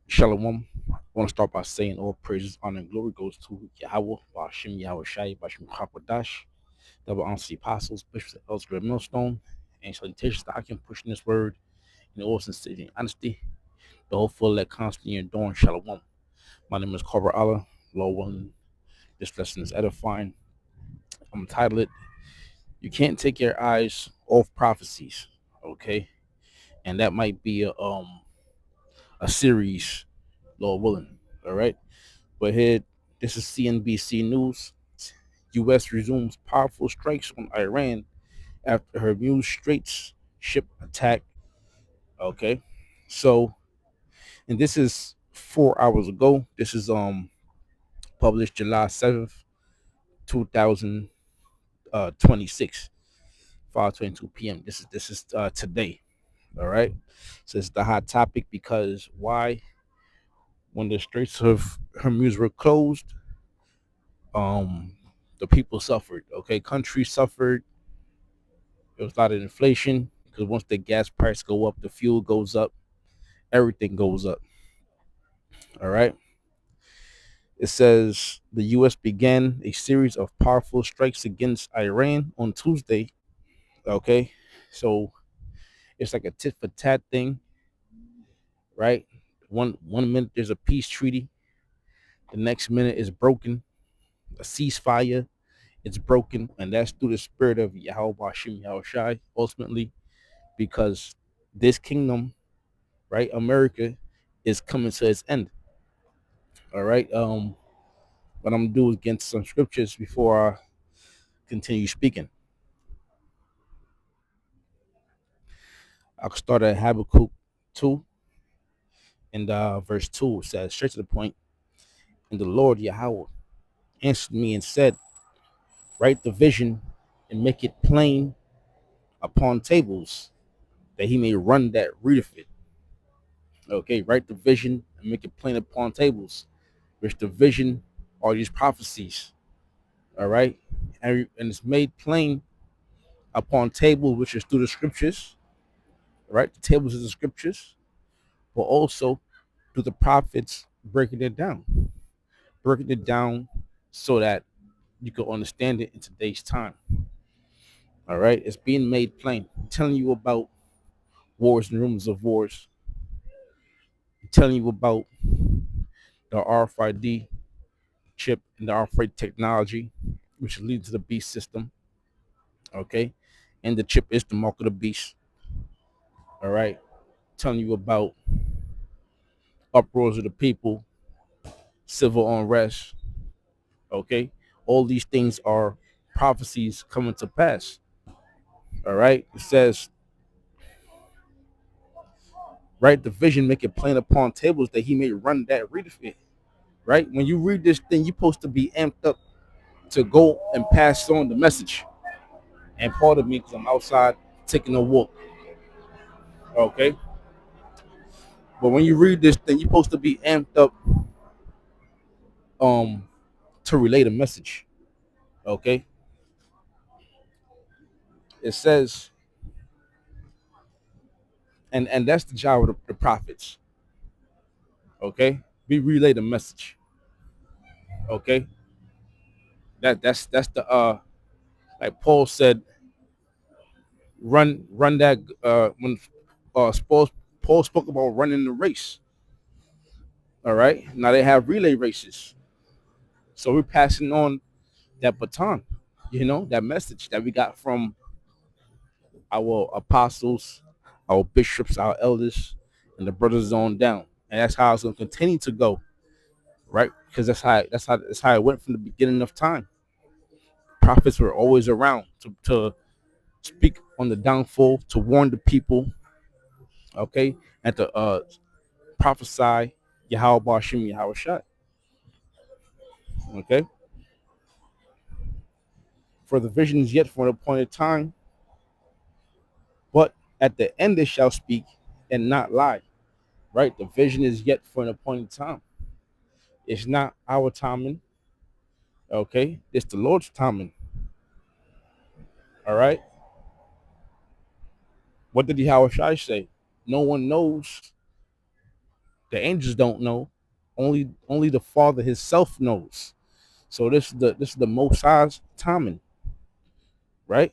Shalom. I want to start by saying all praises, honor, and glory goes to Yahweh, Bashim Yahweh Shai, Bashim Hakwadash, double honor to the apostles, bishops, and elders of the millstone, and salutations that I can push in this word in all sincerity and honesty, the whole full let constantly enduring Shalom. My name is Carver Allah. Lord willing, this lesson is edifying. I'm entitled it, You Can't Take Your Eyes Off Prophecies. Okay? And that might be a series, Lord willing. All right. But here, this is CNBC News. U.S. resumes powerful strikes on Iran after Hormuz Straits ship attack. Okay, so and this is 4 hours ago. This is published July 7th, 2026, 5:22 p.m. This is today. All right, so it's the hot topic because why? When the Straits of Hormuz were closed, um, the people suffered. Okay, countries suffered. There was a lot of inflation because once the gas price go up, the fuel goes up, everything goes up. All right. It says the U.S. began a series of powerful strikes against Iran on Tuesday. Okay, so it's like a tit for tat thing, right? One minute there's a peace treaty, the next minute is broken, a ceasefire, it's broken, and that's through the spirit of Yahweh Bashim Yahweh Shai, ultimately, because this kingdom, right, America, is coming to its end. All right. What I'm gonna do is get into some scriptures before I continue speaking. I'll start at Habakkuk 2 and verse 2. It says, straight to the point, and the Lord Yahweh answered me and said, write the vision and make it plain upon tables, that he may run that readeth it. Okay, write the vision and make it plain upon tables, which the vision are these prophecies. All right, and it's made plain upon tables, which is through the scriptures. Right, the tables of the scriptures, but also through the prophets breaking it down so that you can understand it in today's time. All right, it's being made plain, telling you about wars and rumors of wars, telling you about the RFID chip and the RFID technology, which leads to the beast system. Okay, and the chip is the mark of the beast. All right, telling you about uproars of the people, civil unrest. Okay, all these things are prophecies coming to pass. All right, it says, write the vision, make it plain upon tables, that he may run that readeth it. Right, when you read this thing, you're supposed to be amped up to go and pass on the message. And part of me, because I'm outside taking a walk. Okay, but when you read this thing, you're supposed to be amped up um to relay a message. Okay, it says, and that's the job of the prophets. Okay, we relay the message. Okay, that's the like Paul said, run that when Paul spoke about running the race. All right, now they have relay races, so we're passing on that baton, that message that we got from our apostles, our bishops, our elders, and the brothers on down, and that's how it's going to continue to go, right? Because that's how it went from the beginning of time. Prophets were always around to speak on the downfall, to warn the people, okay, and to prophesy Yahweh Bashim Yahweh Shai. Okay. For the vision is yet for an appointed time, but at the end it shall speak and not lie. Right? The vision is yet for an appointed time. It's not our timing. Okay. It's the Lord's timing. All right. What did Yahweh Shai say? No one knows The angels don't know. Only the Father Himself knows. So this is the Most High's timing, right?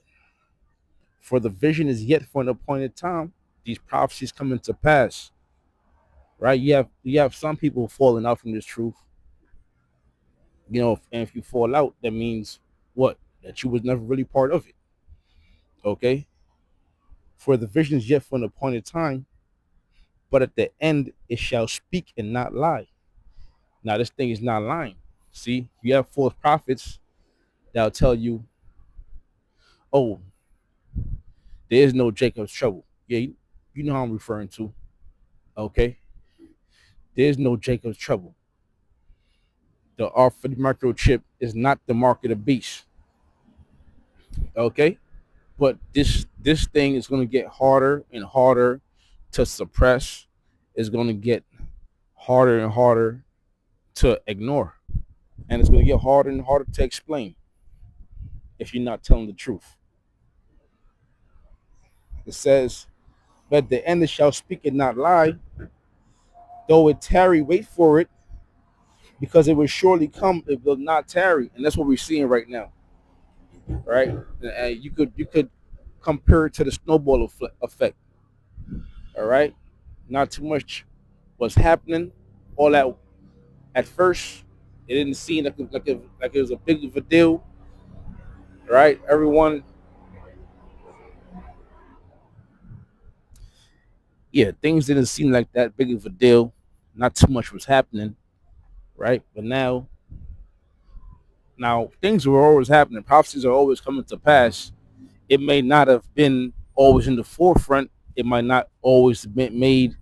For the vision is yet for an appointed time. These prophecies coming to pass, right? You have some people falling out from this truth, and if you fall out, that means what? That you was never really part of it. Okay. For the vision is yet for an appointed time, but at the end it shall speak and not lie. Now this thing is not lying. See, you have false prophets that'll tell you, oh, there is no Jacob's trouble. Yeah, you know how I'm referring to. Okay. There's no Jacob's trouble. The R for the microchip is not the mark of the beast. Okay. But this thing is going to get harder and harder to suppress. It's going to get harder and harder to ignore. And it's going to get harder and harder to explain if you're not telling the truth. It says, but the end shall speak and not lie, though it tarry, wait for it, because it will surely come, it will not tarry. And that's what we're seeing right now. Right? And you could compare it to the snowball effect. All right. Not too much was happening. All that at first, it didn't seem like it was a big of a deal. Right? Everyone, yeah, things didn't seem like that big of a deal. Not too much was happening. Right? But now things were always happening. Prophecies are always coming to pass. It may not have been always in the forefront. It might not always been made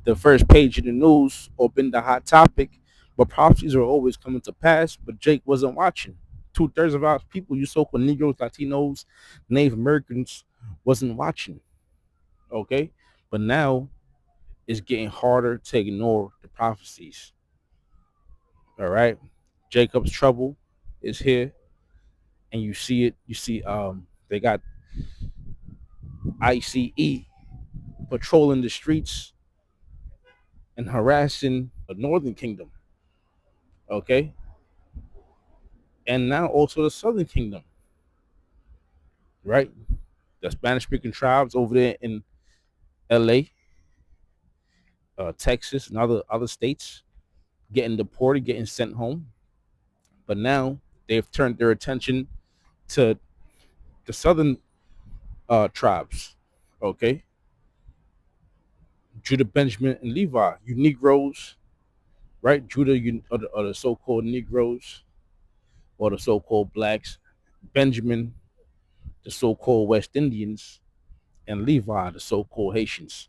the first page of the news or been the hot topic, but prophecies are always coming to pass. But Jake wasn't watching. 2/3 of our people, you so-called Negroes, Latinos, Native Americans, wasn't watching. Okay, but now it's getting harder to ignore the prophecies. All right, Jacob's trouble is here, and you see it. You see, they got ICE patrolling the streets and harassing the Northern Kingdom. Okay, and now also the Southern Kingdom, right? The Spanish speaking tribes over there in LA, Texas, and other states getting deported, getting sent home. But now they've turned their attention to the southern tribes. Okay, Judah, Benjamin, and Levi, you Negroes, right? Judah, you are the so-called Negroes or the so-called blacks. Benjamin, the so-called West Indians, and Levi, the so-called Haitians.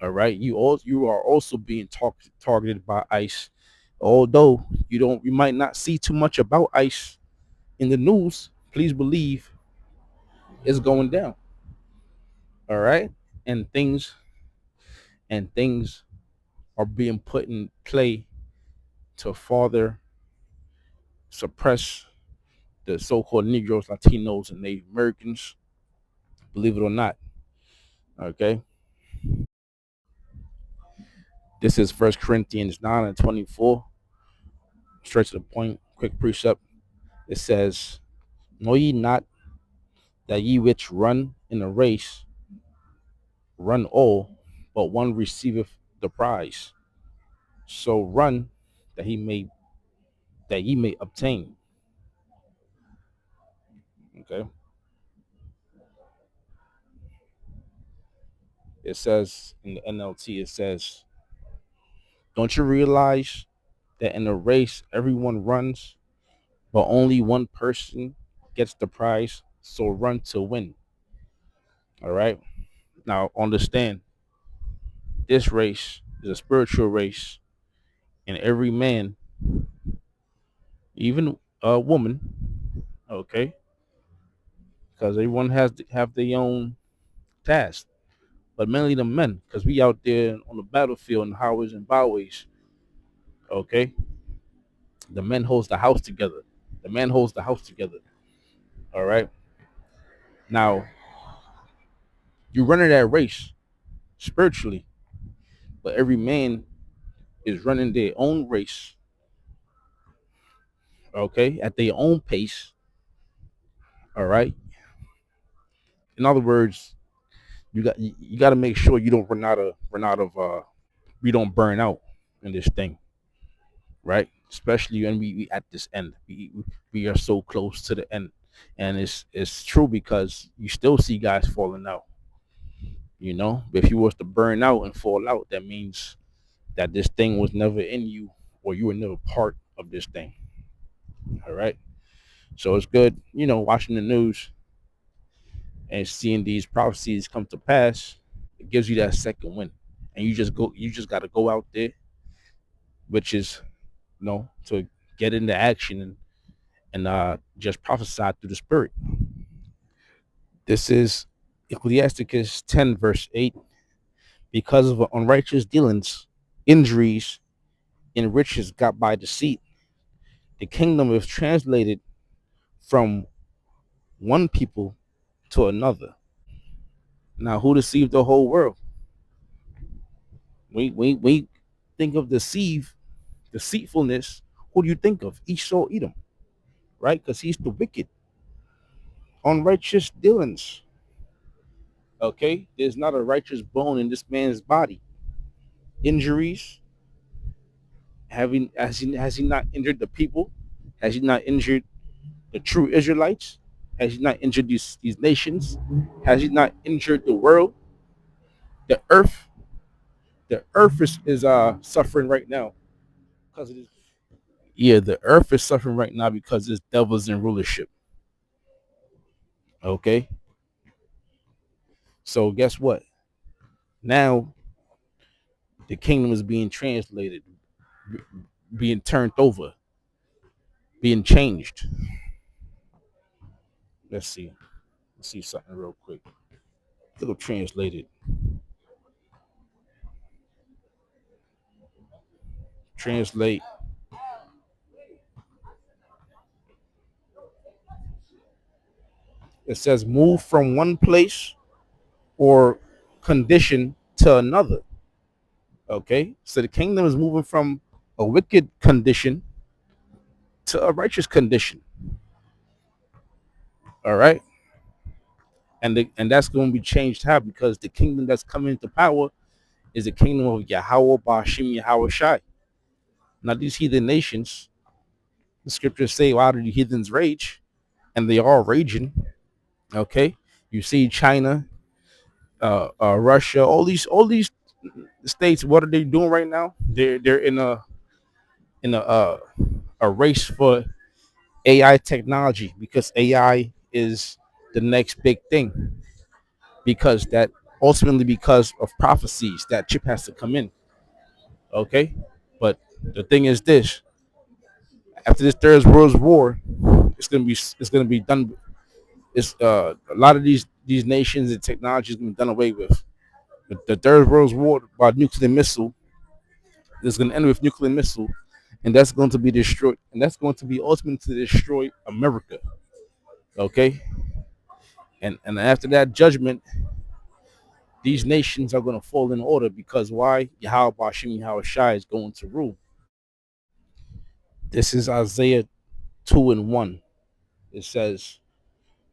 All right, you are also being targeted by ICE, although you might not see too much about ICE in the news. Please believe it's going down. All right, and things are being put in play to further suppress the so-called Negroes, Latinos, and Native Americans. Believe it or not. Okay, this is First Corinthians 9:24. Straight to the point. Quick precept. It says, "Know ye not that ye which run in a race run all, but one receiveth the prize. So run that ye may obtain." Okay. It says in the NLT, it says, "Don't you realize that in a race everyone runs, but only one person gets the prize? So run to win." All right. Now understand, this race is a spiritual race, and every man, even a woman, okay, because everyone has to have their own task, but mainly the men, because we out there on the battlefield in highways and byways. Okay, the men holds the house together. The man holds the house together. All right. Now you running that race spiritually, but every man is running their own race, okay, at their own pace. All right. In other words, you got to make sure you don't run out of we don't burn out in this thing, right? Especially when we at this end, we are so close to the end, and it's true because you still see guys falling out. You know, if you was to burn out and fall out, that means that this thing was never in you, or you were never part of this thing. All right. So it's good, watching the news and seeing these prophecies come to pass. It gives you that second win, and you just got to go out there, which is, to get into action and just prophesy through the spirit. This is Ecclesiasticus 10 verse 8. Because of unrighteous dealings, injuries, and riches got by deceit, the kingdom is translated from one people to another. Now, who deceived the whole world? We think of deceitfulness. Who do you think of? Esau, Edom, right? Because he's the wicked, unrighteous dealings. Okay, there's not a righteous bone in this man's body. Injuries. Has he not injured the people? Has he not injured the true Israelites? Has he not injured these nations? Has he not injured the world? The earth, the earth is suffering right now because of this. Yeah, the earth is suffering right now because this devil's in rulership. Okay, so guess what? Now the kingdom is being translated, being turned over, being changed. Let's see. Let's see something real quick. It'll translate it. Translate. It says move from one place or condition to another. Okay, so the kingdom is moving from a wicked condition to a righteous condition. All right, and that's going to be changed how, because the kingdom that's coming into power is the kingdom of Yahweh Bashim Yahweh Shai. Now these heathen nations, the scriptures say, "Why do the heathens rage?" And they are raging. Okay, you see China, Russia, all these states. What are they doing right now? They're in a race for AI technology, because AI is the next big thing. Because that ultimately, because of prophecies, that chip has to come in. Okay, but the thing is this: after this third world war, it's gonna be done. It's a lot of these nations and technology is gonna be done away with. The third world war by nuclear missile is gonna end with nuclear missile, and that's going to be destroyed, and that's going to be ultimately to destroy America. Okay, and after that judgment, these nations are going to fall in order, because why? Yahweh Bashim Yahweh Shai is going to rule. This is Isaiah 2 and 1. It says,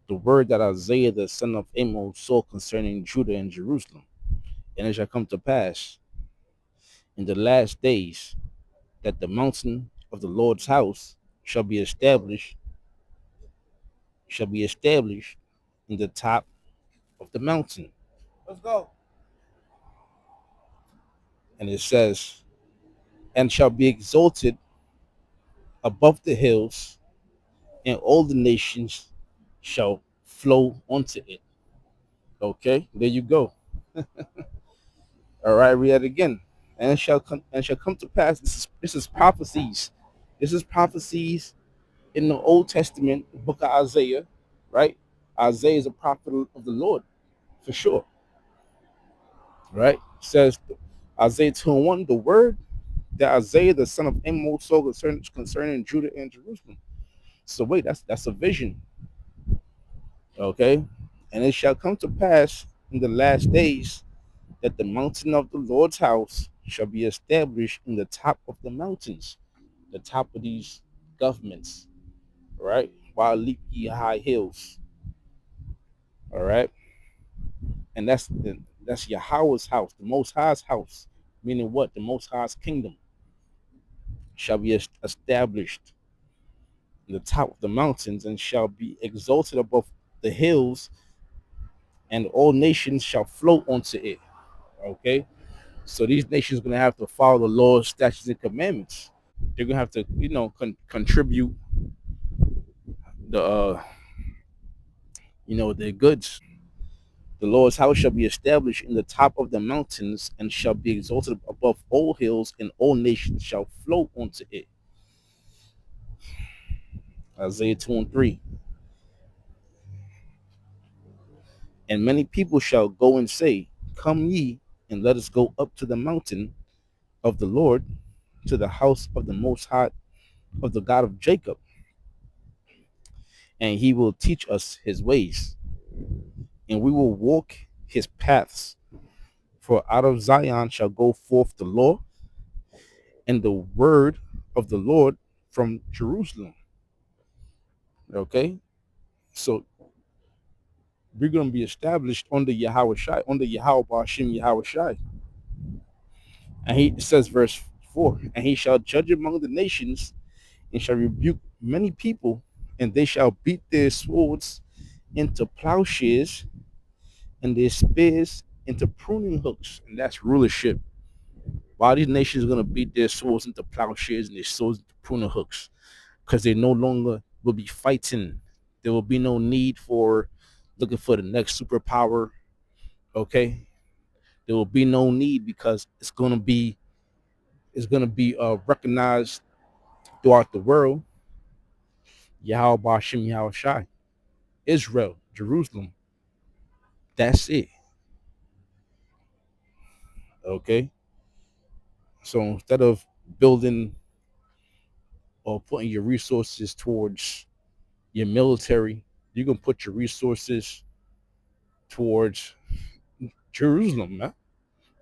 the word that Isaiah the son of Amos saw concerning Judah and Jerusalem. And it shall come to pass in the last days that the mountain of the Lord's house shall be established in the top of the mountain. Let's go. And it says, and shall be exalted above the hills, and all the nations shall flow onto it. Okay, there you go. All right, read it again. And it shall come to pass. This is prophecies. This is prophecies in the Old Testament, the book of Isaiah, right? Isaiah is a prophet of the Lord, for sure. Right? It says Isaiah 2:1, the word that Isaiah the son of Amos saw concerning Judah and Jerusalem. So wait, that's a vision. Okay. And it shall come to pass in the last days that the mountain of the Lord's house shall be established in the top of the mountains, the top of these governments, right? While leap ye high hills, all right? And that's Yahweh's house, the Most High's house, meaning what? The Most High's kingdom shall be established in the top of the mountains and shall be exalted above the hills, and all nations shall flow onto it. Okay, so these nations are gonna have to follow the laws, statutes, and commandments. They're gonna have to, contribute the, their goods. The Lord's house shall be established in the top of the mountains and shall be exalted above all hills, and all nations shall flow onto it. Isaiah 2 and 3. And many people shall go and say, come ye, and let us go up to the mountain of the Lord, to the house of the Most High, of the God of Jacob, and he will teach us his ways, and we will walk his paths. For out of Zion shall go forth the law and the word of the Lord from Jerusalem. Okay, so we're going to be established under Yahweh Shai, under Yahweh Bashim Yahweh Shai. And he says, verse 4, and he shall judge among the nations and shall rebuke many people, and they shall beat their swords into plowshares and their spears into pruning hooks. And that's rulership. Why these nations are going to beat their swords into plowshares and their swords into pruning hooks? Because they no longer will be fighting. There will be no need for looking for the next superpower. Okay, there will be no need, because it's gonna be recognized throughout the world. Yahweh Bashim Yahweh Shai, Israel, Jerusalem. That's it. Okay, so instead of building or putting your resources towards your military, you can put your resources towards Jerusalem, man,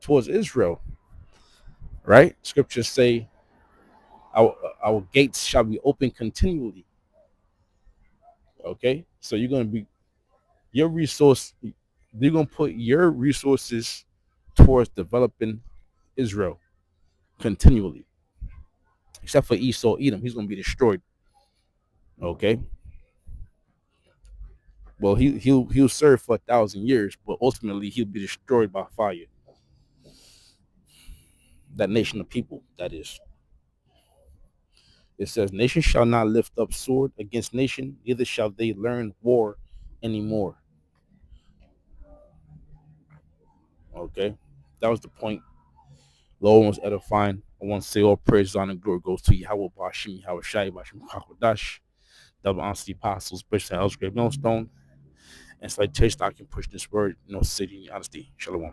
towards Israel, right? Scriptures say our gates shall be open continually. Okay, so you're gonna be your resource. You're gonna put your resources towards developing Israel continually, except for Esau, Edom. He's gonna be destroyed. Okay, well he'll serve for 1,000 years, but ultimately he'll be destroyed by fire. That nation of people, that is. It says, nation shall not lift up sword against nation, neither shall they learn war anymore. Okay, that was the point. Lord was edifying. I want to say all praise, honor, and glory goes to Yahweh Bashim, Yahweh Shai, Bashim Kakodash, double honest apostles, Bishop Elsgrave Millstone, and it's like Chase I can push this word, city honesty. Shalom.